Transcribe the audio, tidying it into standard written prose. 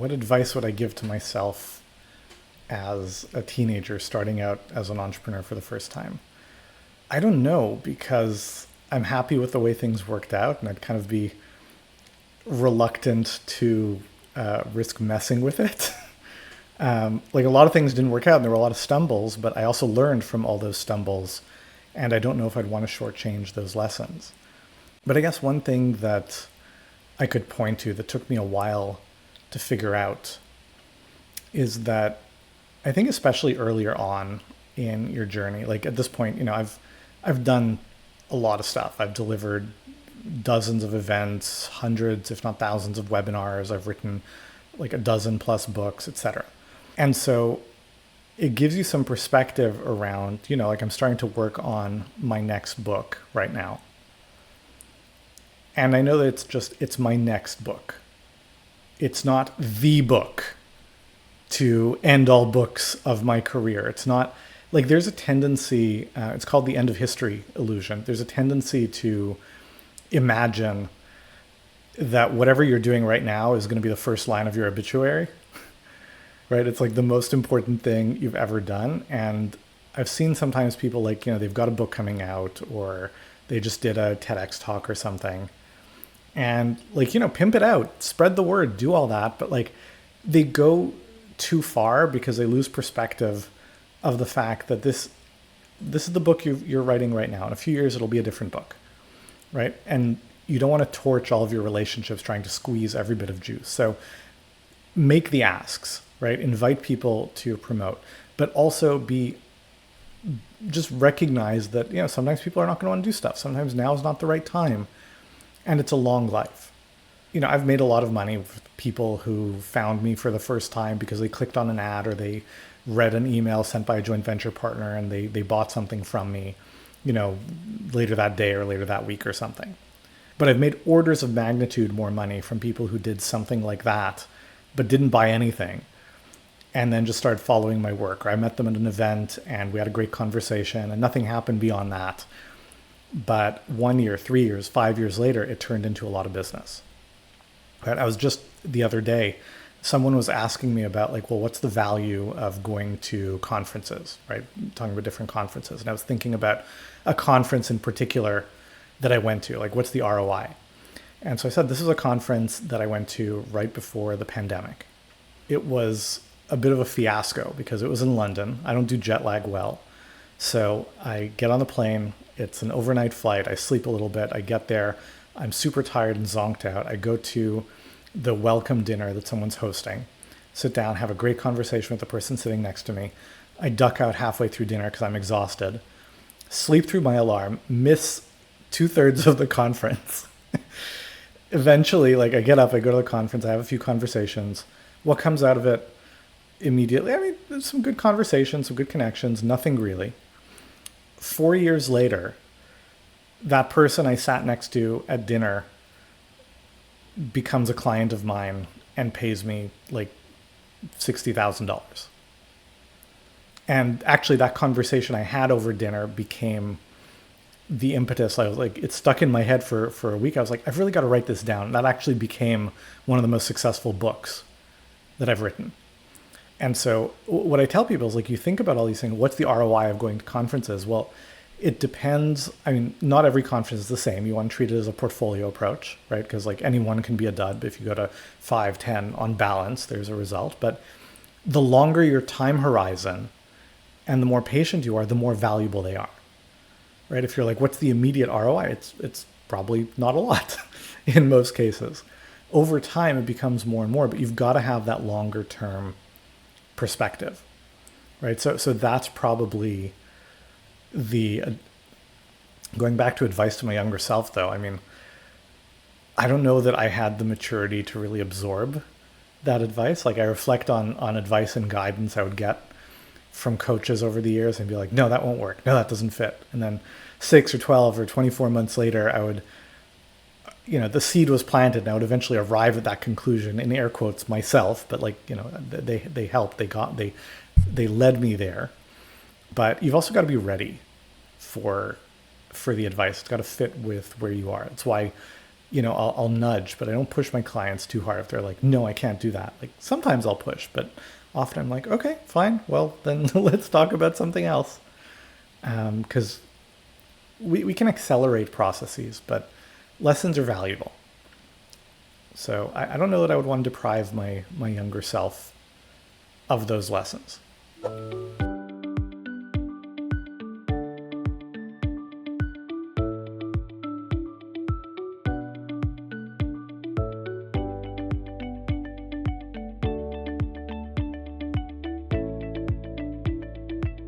what advice would I give to myself as a teenager starting out as an entrepreneur for the first time? I don't know, because I'm happy with the way things worked out, and I'd kind of be reluctant to risk messing with it. Like, a lot of things didn't work out and there were a lot of stumbles, but I also learned from all those stumbles, and I don't know if I'd want to shortchange those lessons. But I guess one thing that I could point to that took me a while to figure out is that I think especially earlier on in your journey, like at this point, I've done a lot of stuff. I've delivered dozens of events, hundreds, if not thousands of webinars. I've written like a dozen plus books, etc. And so it gives you some perspective around, like I'm starting to work on my next book right now. And I know that it's my next book. It's not the book to end all books of my career. It's not like there's a tendency, it's called the end of history illusion. There's a tendency to imagine that whatever you're doing right now is going to be the first line of your obituary, right? It's like the most important thing you've ever done. And I've seen sometimes people like, they've got a book coming out, or they just did a TEDx talk or something. And like, pimp it out, spread the word, do all that. But like they go too far because they lose perspective of the fact that this is the book you're writing right now. In a few years, it'll be a different book, right? And you don't want to torch all of your relationships trying to squeeze every bit of juice. So make the asks, right? Invite people to promote, but also just recognize that, sometimes people are not going to want to do stuff. Sometimes now is not the right time, and it's a long life. I've made a lot of money with people who found me for the first time because they clicked on an ad or they read an email sent by a joint venture partner and they bought something from me, later that day or later that week or something. But I've made orders of magnitude more money from people who did something like that, but didn't buy anything, and then just started following my work. Or I met them at an event and we had a great conversation and nothing happened beyond that. But 1 year, 3 years, 5 years later, it turned into a lot of business. Right? I was just the other day, someone was asking me about like, well, what's the value of going to conferences, right? Talking about different conferences. And I was thinking about a conference in particular that I went to, like, what's the ROI? And so I said, this is a conference that I went to right before the pandemic. It was a bit of a fiasco because it was in London. I don't do jet lag well. So I get on the plane. It's an overnight flight. I sleep a little bit. I get there. I'm super tired and zonked out. I go to the welcome dinner that someone's hosting, sit down, have a great conversation with the person sitting next to me. I duck out halfway through dinner because I'm exhausted, sleep through my alarm, miss 2/3 of the conference. Eventually, like, I get up, I go to the conference, I have a few conversations. What comes out of it immediately? I mean, there's some good conversations, some good connections, nothing really. 4 years later, that person I sat next to at dinner becomes a client of mine and pays me like $60,000. And actually that conversation I had over dinner became the impetus. I was like, it stuck in my head for a week. I was like, I've really got to write this down. That actually became one of the most successful books that I've written. And so what I tell people is, like, you think about all these things, what's the ROI of going to conferences? Well, it depends. I mean, not every conference is the same. You want to treat it as a portfolio approach, right? Because like anyone can be a dud, but if you go to 5, 10 on balance, there's a result. But the longer your time horizon and the more patient you are, the more valuable they are, right? If you're like, what's the immediate ROI? It's probably not a lot in most cases. Over time, it becomes more and more, but you've got to have that longer term perspective, right? So that's probably going back to advice to my younger self, though. I mean, I don't know that I had the maturity to really absorb that advice. Like, I reflect on advice and guidance I would get from coaches over the years and be like, no, that won't work. No, that doesn't fit. And then 6 or 12 or 24 months later, I would, the seed was planted and I would eventually arrive at that conclusion, in air quotes, myself. But like, they helped, they led me there. But you've also got to be ready for the advice. It's got to fit with where you are. That's why I'll nudge, but I don't push my clients too hard if they're like, no, I can't do that. Like sometimes I'll push, but often I'm like, okay, fine. Well, then let's talk about something else. Because we can accelerate processes, but lessons are valuable. So I don't know that I would want to deprive my younger self of those lessons.